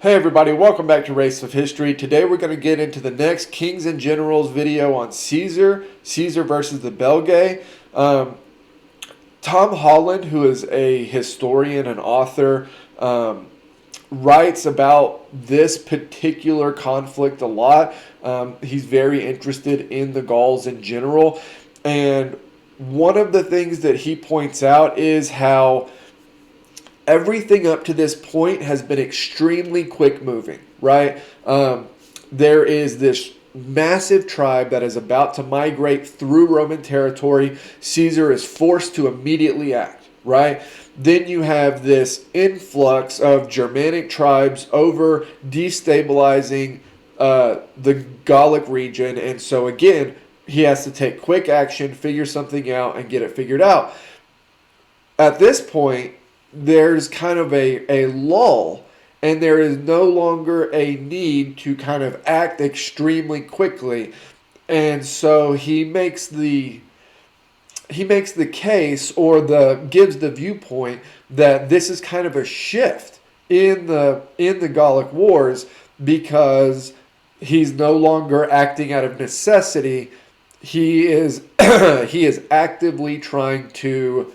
Hey everybody, welcome back to Race of History. Today we're going to get into the next Kings and Generals video on Caesar versus the Belgae. Tom Holland, who is a historian and author, writes about this particular conflict a lot. He's very interested in the Gauls in general. And one of the things that he points out is how everything up to this point has been extremely quick moving, right? There is this massive tribe that is about to migrate through Roman territory. Caesar is forced to immediately act, right? Then you have this influx of Germanic tribes over destabilizing the Gallic region. And so again, he has to take quick action, figure something out, and get it figured out. At this point, there's kind of a lull, and there is no longer a need to kind of act extremely quickly. And so he makes the case, or gives the viewpoint that this is kind of a shift in the Gallic Wars, because he's no longer acting out of necessity. He is he is actively trying to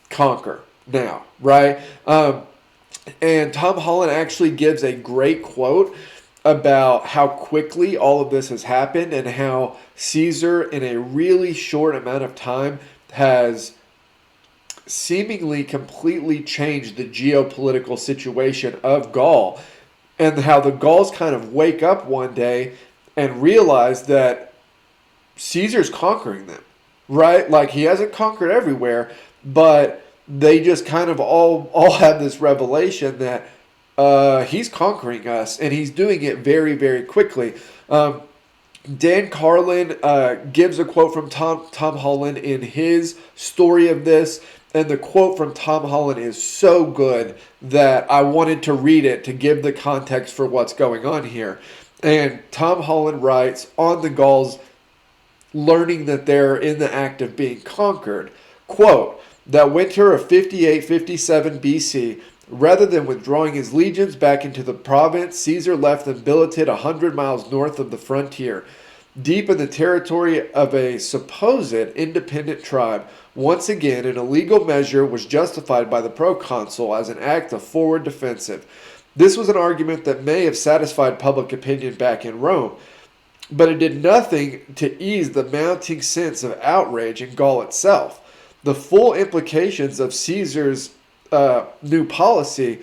conquer now, right? And Tom Holland actually gives a great quote about how quickly all of this has happened and how Caesar, in a really short amount of time, has seemingly completely changed the geopolitical situation of Gaul, and how the Gauls kind of wake up one day and realize that Caesar's conquering them, right? Like, he hasn't conquered everywhere, but they just kind of all have this revelation that he's conquering us, and he's doing it very, very quickly. Dan Carlin gives a quote from Tom Holland in his story of this, and the quote from Tom Holland is so good that I wanted to read it to give the context for what's going on here. And Tom Holland writes, on the Gauls learning that they're in the act of being conquered, quote, "That winter of 58-57 BC, rather than withdrawing his legions back into the province, Caesar left them billeted 100 miles north of the frontier, deep in the territory of a supposed independent tribe. Once again, an illegal measure was justified by the proconsul as an act of forward defensive. This was an argument that may have satisfied public opinion back in Rome, but it did nothing to ease the mounting sense of outrage in Gaul itself. The full implications of Caesar's new policy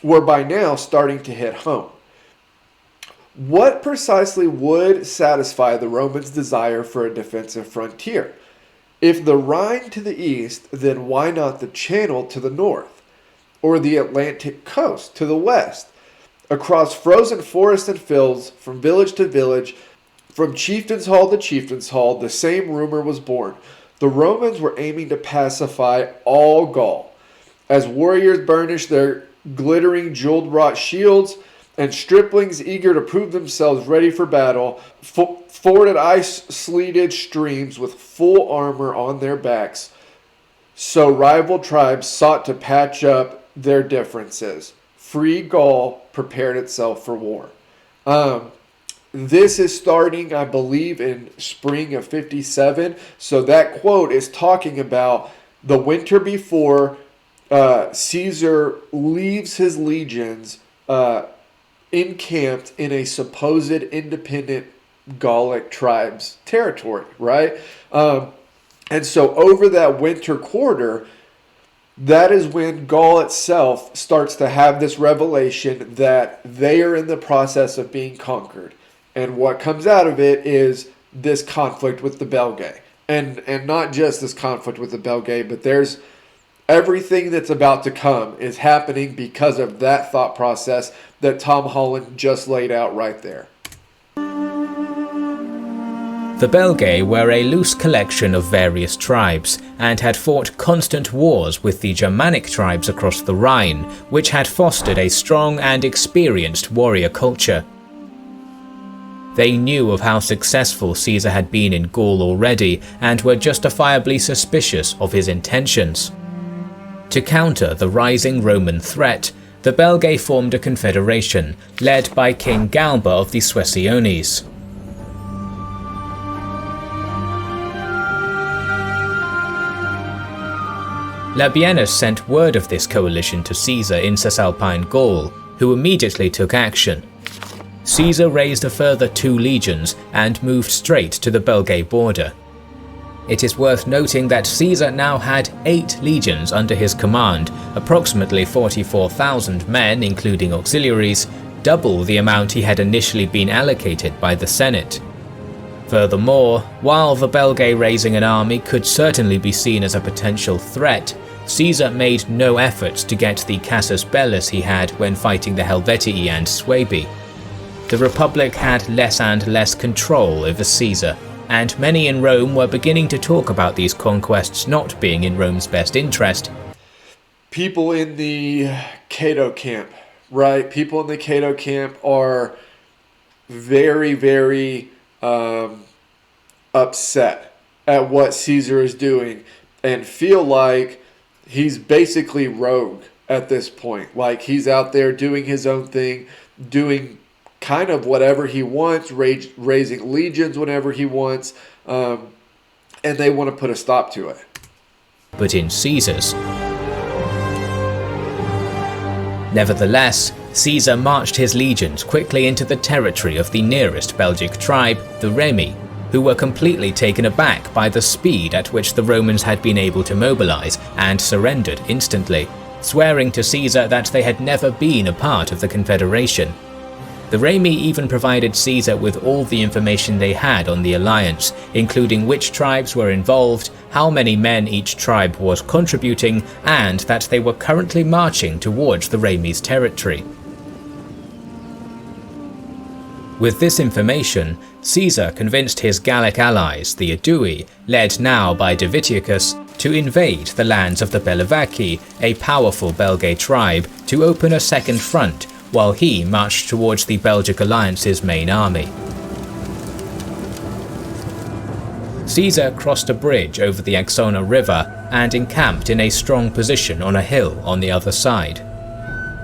were by now starting to hit home. What precisely would satisfy the Romans' desire for a defensive frontier? If the Rhine to the east, then why not the Channel to the north, or the Atlantic coast to the west? Across frozen forests and fields, from village to village, from chieftain's hall to chieftain's hall, the same rumor was born. The Romans were aiming to pacify all Gaul. As warriors burnished their glittering jeweled-wrought shields, and striplings eager to prove themselves ready for battle, forded ice-sleeted streams with full armor on their backs, so rival tribes sought to patch up their differences. Free Gaul prepared itself for war." This is starting, I believe, in spring of 57. So that quote is talking about the winter before Caesar leaves his legions encamped in a supposed independent Gallic tribe's territory, right? And so over that winter quarter, that is when Gaul itself starts to have this revelation that they are in the process of being conquered. And what comes out of it is this conflict with the Belgae. And not just this conflict with the Belgae, but there's everything that's about to come is happening because of that thought process that Tom Holland just laid out right there. The Belgae were a loose collection of various tribes, and had fought constant wars with the Germanic tribes across the Rhine, which had fostered a strong and experienced warrior culture. They knew of how successful Caesar had been in Gaul already, and were justifiably suspicious of his intentions. To counter the rising Roman threat, the Belgae formed a confederation, led by King Galba of the Suessiones. Labienus sent word of this coalition to Caesar in Cisalpine Gaul, who immediately took action. Caesar raised a further 2 legions and moved straight to the Belgae border. It is worth noting that Caesar now had 8 legions under his command, approximately 44,000 men including auxiliaries, double the amount he had initially been allocated by the Senate. Furthermore, while the Belgae raising an army could certainly be seen as a potential threat, Caesar made no efforts to get the casus bellus he had when fighting the Helvetii and Suebi. The Republic had less and less control over Caesar, and many in Rome were beginning to talk about these conquests not being in Rome's best interest. People in the Cato camp, right? People in the Cato camp are very, very upset at what Caesar is doing and feel like he's basically rogue at this point. Like he's out there doing his own thing, doing kind of whatever he wants, raising legions whenever he wants, and they want to put a stop to it. But in Caesar's. Nevertheless, Caesar marched his legions quickly into the territory of the nearest Belgic tribe, the Remi, who were completely taken aback by the speed at which the Romans had been able to mobilize and surrendered instantly, swearing to Caesar that they had never been a part of the confederation. The Remi even provided Caesar with all the information they had on the alliance, including which tribes were involved, how many men each tribe was contributing, and that they were currently marching towards the Remi's territory. With this information, Caesar convinced his Gallic allies, the Aedui, led now by Divitiacus, to invade the lands of the Belvaci, a powerful Belgae tribe, to open a second front, while he marched towards the Belgic alliance's main army. Caesar crossed a bridge over the Axona River and encamped in a strong position on a hill on the other side.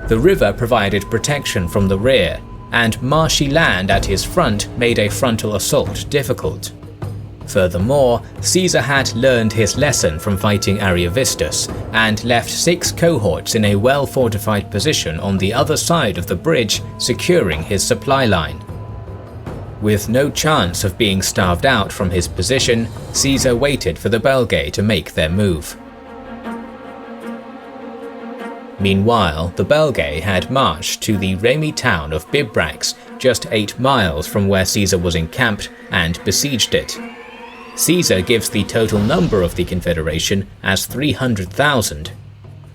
The river provided protection from the rear, and marshy land at his front made a frontal assault difficult. Furthermore, Caesar had learned his lesson from fighting Ariovistus and left 6 cohorts in a well-fortified position on the other side of the bridge, securing his supply line. With no chance of being starved out from his position, Caesar waited for the Belgae to make their move. Meanwhile, the Belgae had marched to the Remi town of Bibrax, just 8 miles from where Caesar was encamped, and besieged it. Caesar gives the total number of the confederation as 300,000.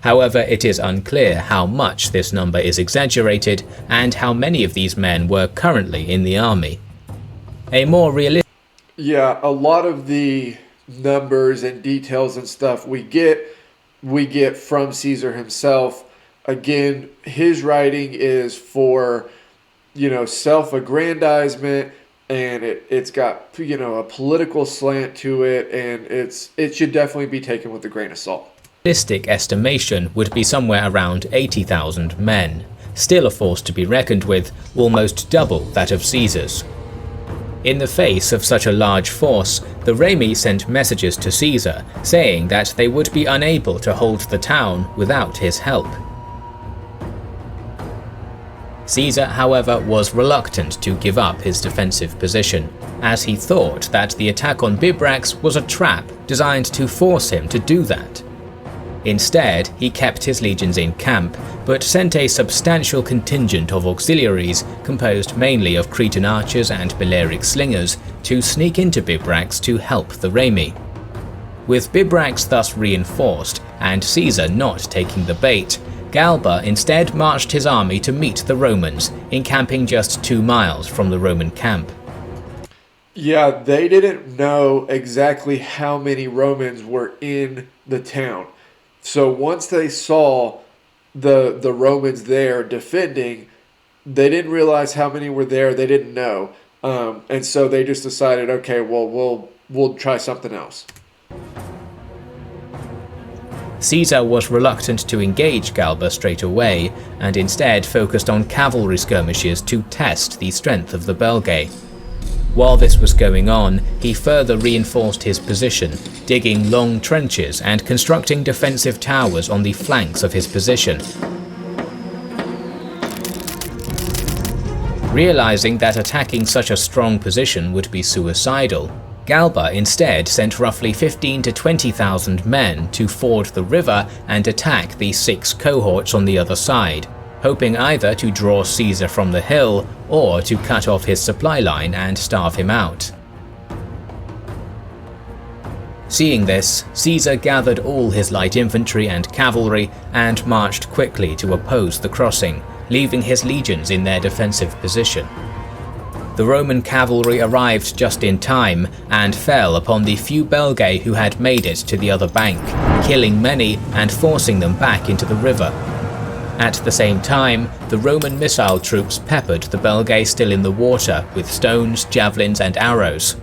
However, it is unclear how much this number is exaggerated and how many of these men were currently in the army. A more realistic... Yeah, a lot of the numbers and details and stuff we get from Caesar himself. Again, his writing is for, self-aggrandizement, and it's got, a political slant to it, and it should definitely be taken with a grain of salt. Realistic estimation would be somewhere around 80,000 men, still a force to be reckoned with, almost double that of Caesar's. In the face of such a large force, the Remi sent messages to Caesar saying that they would be unable to hold the town without his help. Caesar, however, was reluctant to give up his defensive position, as he thought that the attack on Bibrax was a trap designed to force him to do that. Instead, he kept his legions in camp, but sent a substantial contingent of auxiliaries, composed mainly of Cretan archers and Balearic slingers, to sneak into Bibrax to help the Remi. With Bibrax thus reinforced, and Caesar not taking the bait, Galba instead marched his army to meet the Romans, encamping just 2 miles from the Roman camp. Yeah, they didn't know exactly how many Romans were in the town. So once they saw the Romans there defending, they didn't realize how many were there. They didn't know, and so they just decided, okay, well, we'll try something else. Caesar was reluctant to engage Galba straight away, and instead focused on cavalry skirmishes to test the strength of the Belgae. While this was going on, he further reinforced his position, digging long trenches and constructing defensive towers on the flanks of his position. Realizing that attacking such a strong position would be suicidal, Galba instead sent roughly 15,000 to 20,000 men to ford the river and attack the 6 cohorts on the other side, hoping either to draw Caesar from the hill or to cut off his supply line and starve him out. Seeing this, Caesar gathered all his light infantry and cavalry and marched quickly to oppose the crossing, leaving his legions in their defensive position. The Roman cavalry arrived just in time and fell upon the few Belgae who had made it to the other bank, killing many and forcing them back into the river. At the same time, the Roman missile troops peppered the Belgae still in the water with stones, javelins and arrows.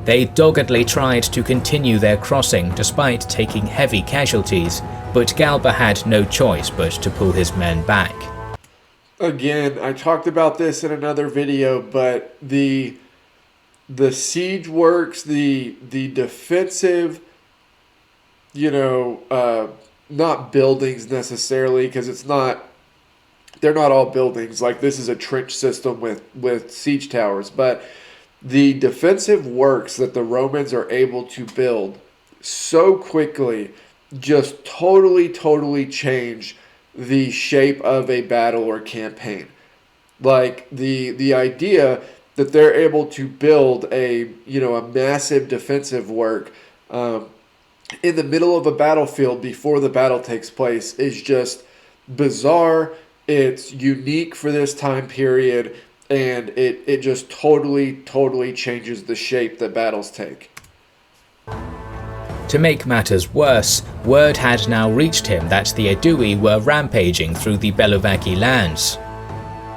They doggedly tried to continue their crossing despite taking heavy casualties, but Galba had no choice but to pull his men back. Again, I talked about this in another video, but the siege works, the defensive, not buildings necessarily, because they're not all buildings. Like, this is a trench system with siege towers, but the defensive works that the Romans are able to build so quickly just totally change the shape of a battle or campaign. Like, the idea that they're able to build a massive defensive work in the middle of a battlefield before the battle takes place is just bizarre. It's unique for this time period, and it just totally changes the shape that battles take. To make matters worse, word had now reached him that the Aedui were rampaging through the Belgae lands.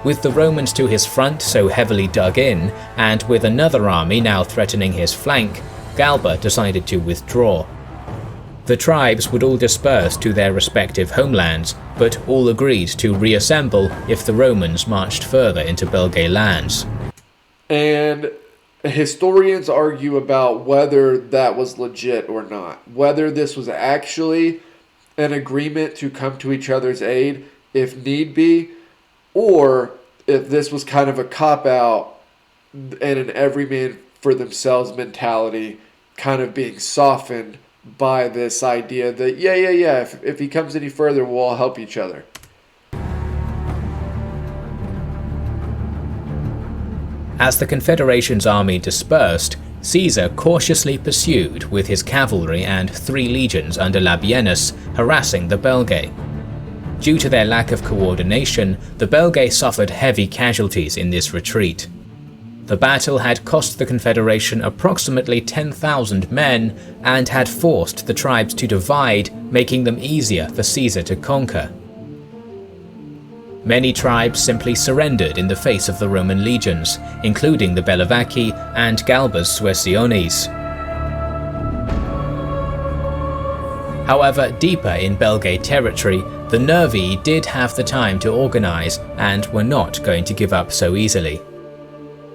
With the Romans to his front so heavily dug in, and with another army now threatening his flank, Galba decided to withdraw. The tribes would all disperse to their respective homelands, but all agreed to reassemble if the Romans marched further into Belgae lands. And historians argue about whether that was legit or not, whether this was actually an agreement to come to each other's aid if need be, or if this was kind of a cop-out and an every man for themselves mentality kind of being softened by this idea that, if he comes any further, we'll all help each other. As the Confederation's army dispersed, Caesar cautiously pursued with his cavalry and 3 legions under Labienus, harassing the Belgae. Due to their lack of coordination, the Belgae suffered heavy casualties in this retreat. The battle had cost the Confederation approximately 10,000 men and had forced the tribes to divide, making them easier for Caesar to conquer. Many tribes simply surrendered in the face of the Roman legions, including the Belgae and Galba's Suessiones. However, deeper in Belgae territory, the Nervii did have the time to organize and were not going to give up so easily.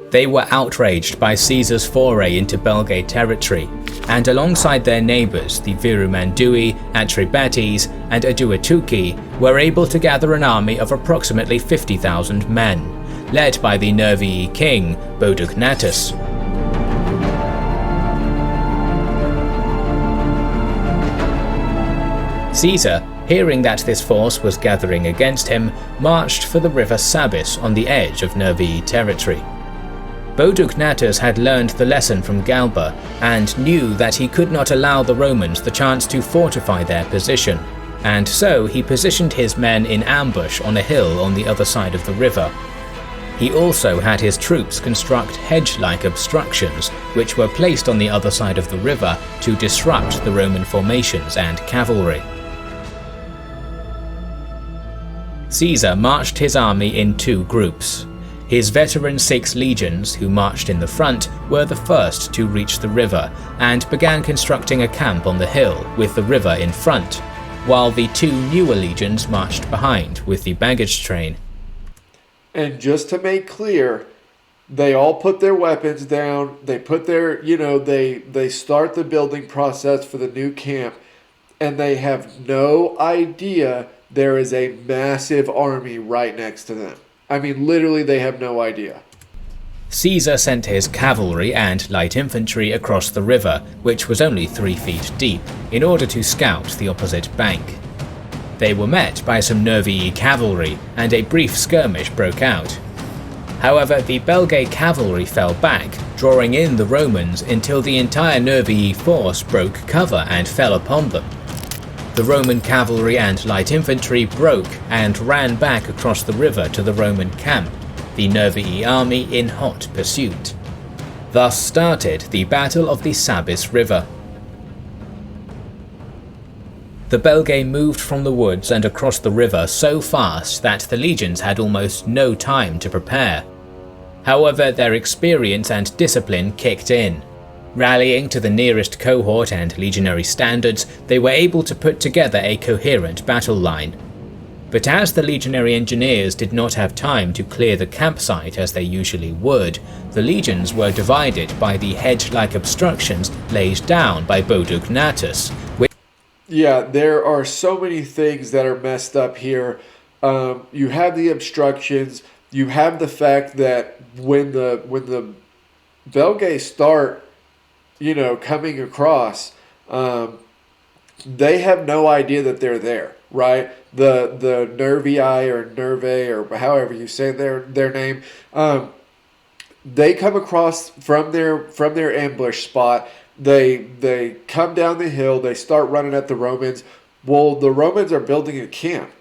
They were outraged by Caesar's foray into Belgae territory, and alongside their neighbours, the Virumandui, Atrebates, and Aduatuci, were able to gather an army of approximately 50,000 men, led by the Nervii king, Bodugnatus. Caesar, hearing that this force was gathering against him, marched for the river Sabis on the edge of Nervii territory. Bodugnatus had learned the lesson from Galba and knew that he could not allow the Romans the chance to fortify their position, and so he positioned his men in ambush on a hill on the other side of the river. He also had his troops construct hedge-like obstructions which were placed on the other side of the river to disrupt the Roman formations and cavalry. Caesar marched his army in 2 groups. His veteran 6 legions, who marched in the front, were the first to reach the river and began constructing a camp on the hill with the river in front, while the 2 newer legions marched behind with the baggage train. And just to make clear, they all put their weapons down. They put their, they start the building process for the new camp, and they have no idea there is a massive army right next to them. I mean, literally, they have no idea. Caesar sent his cavalry and light infantry across the river, which was only 3 feet deep, in order to scout the opposite bank. They were met by some Nervii cavalry, and a brief skirmish broke out. However, the Belgae cavalry fell back, drawing in the Romans until the entire Nervii force broke cover and fell upon them. The Roman cavalry and light infantry broke and ran back across the river to the Roman camp, the Nervii army in hot pursuit. Thus started the Battle of the Sabis River. The Belgae moved from the woods and across the river so fast that the legions had almost no time to prepare. However, their experience and discipline kicked in. Rallying to the nearest cohort and legionary standards, they were able to put together a coherent battle line. But as the legionary engineers did not have time to clear the campsite as they usually would, the legions were divided by the hedge-like obstructions laid down by Bodugnatus. Yeah, there are so many things that are messed up here. You have the obstructions. You have the fact that when the Belgae start, coming across, they have no idea that they're there, right? The Nervii or Nerve or however you say their name, they come across from their ambush spot. They come down the hill. They start running at the Romans. Well, the Romans are building a camp.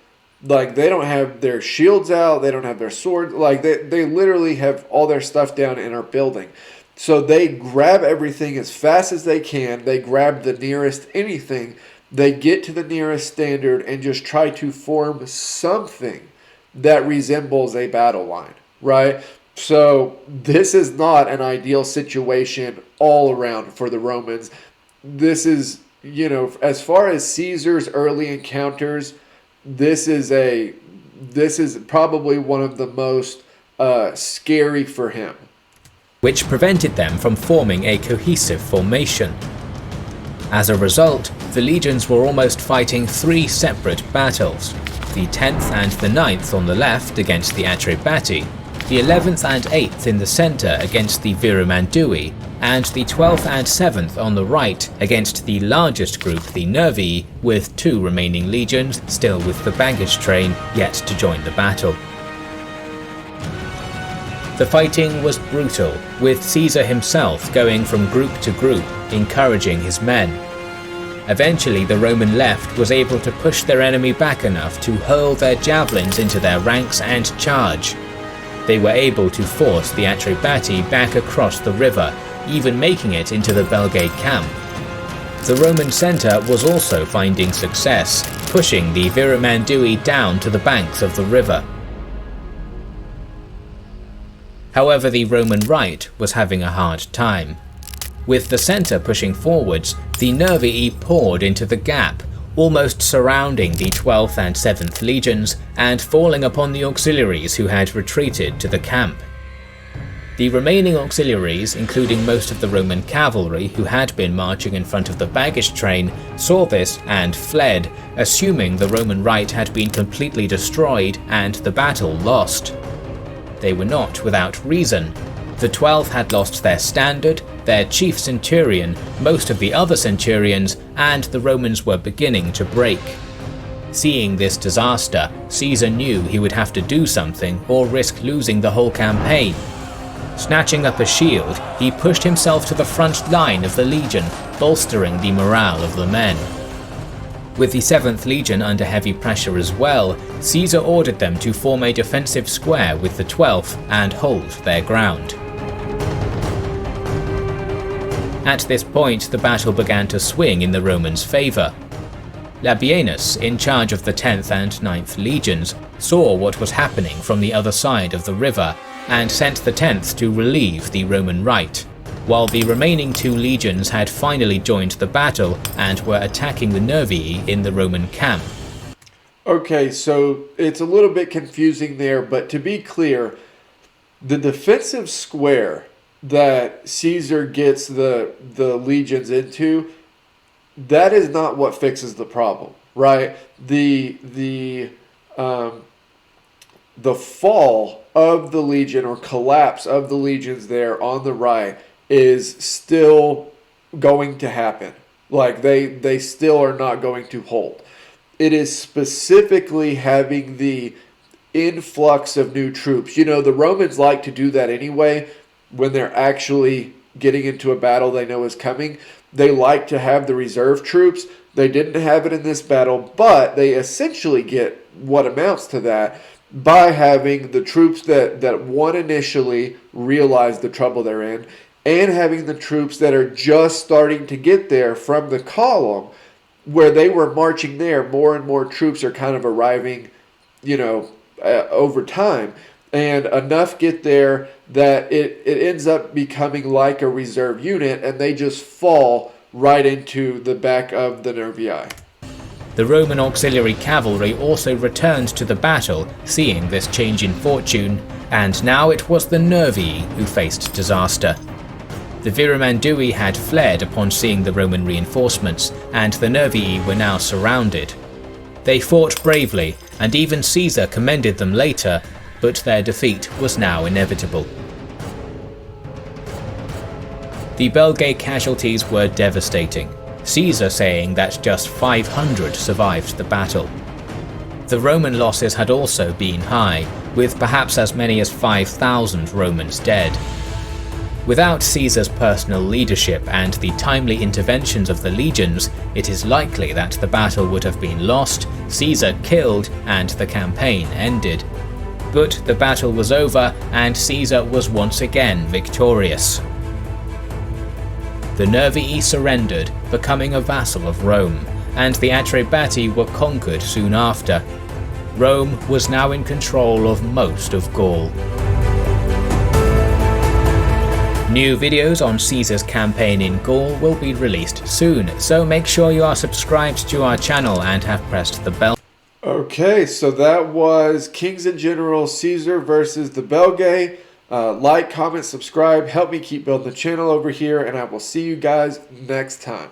Like, they don't have their shields out. They don't have their swords. Like, they literally have all their stuff down and are building. So they grab everything as fast as they can. They grab the nearest anything. They get to the nearest standard and just try to form something that resembles a battle line, right? So this is not an ideal situation all around for the Romans. This is, as far as Caesar's early encounters, this is probably one of the most scary for him. Which prevented them from forming a cohesive formation. As a result, the legions were almost fighting 3 separate battles, the 10th and the 9th on the left against the Atrebati, the 11th and 8th in the centre against the Virumandui, and the 12th and 7th on the right against the largest group, the Nervii, with 2 remaining legions still with the baggage train yet to join the battle. The fighting was brutal, with Caesar himself going from group to group, encouraging his men. Eventually, the Roman left was able to push their enemy back enough to hurl their javelins into their ranks and charge. They were able to force the Atrebati back across the river, even making it into the Belgae camp. The Roman centre was also finding success, pushing the Virumandui down to the banks of the river. However, the Roman right was having a hard time. With the centre pushing forwards, the Nervii poured into the gap, almost surrounding the 12th and 7th legions and falling upon the auxiliaries who had retreated to the camp. The remaining auxiliaries, including most of the Roman cavalry who had been marching in front of the baggage train, saw this and fled, assuming the Roman right had been completely destroyed and the battle lost. They were not without reason. The 12th had lost their standard, their chief centurion, most of the other centurions, and the Romans were beginning to break. Seeing this disaster, Caesar knew he would have to do something or risk losing the whole campaign. Snatching up a shield, he pushed himself to the front line of the legion, bolstering the morale of the men. With the 7th Legion under heavy pressure as well, Caesar ordered them to form a defensive square with the 12th and hold their ground. At this point, the battle began to swing in the Romans' favour. Labienus, in charge of the 10th and 9th legions, saw what was happening from the other side of the river and sent the 10th to relieve the Roman right, while the remaining 2 legions had finally joined the battle and were attacking the Nervii in the Roman camp. Okay, so it's a little bit confusing there, but to be clear, the defensive square that Caesar gets the legions into, that is not what fixes the problem, right? The fall of the legion or collapse of the legions there on the right is still going to happen. Like they still are not going to hold. It is specifically having the influx of new troops. You know, the Romans like to do that anyway when they're actually getting into a battle they know is coming. They like to have the reserve troops. They didn't have it in this battle, but they essentially get what amounts to that by having the troops that won initially realize the trouble they're in, and having the troops that are just starting to get there from the column where they were marching there. More and more troops are kind of arriving, you know, over time, and enough get there that it ends up becoming like a reserve unit, and they just fall right into the back of the Nervii. The Roman auxiliary cavalry also returned to the battle, seeing this change in fortune, and now it was the Nervii who faced disaster. The Virumandui had fled upon seeing the Roman reinforcements, and the Nervii were now surrounded. They fought bravely, and even Caesar commended them later, but their defeat was now inevitable. The Belgae casualties were devastating, Caesar saying that just 500 survived the battle. The Roman losses had also been high, with perhaps as many as 5,000 Romans dead. Without Caesar's personal leadership and the timely interventions of the legions, it is likely that the battle would have been lost, Caesar killed, and the campaign ended. But the battle was over, and Caesar was once again victorious. The Nervii surrendered, becoming a vassal of Rome, and the Atrebati were conquered soon after. Rome was now in control of most of Gaul. New videos on Caesar's campaign in Gaul will be released soon, so make sure you are subscribed to our channel and have pressed the bell. Okay, so that was Kings and General Caesar versus the Belgae. Like, comment, subscribe, help me keep building the channel over here, and I will see you guys next time.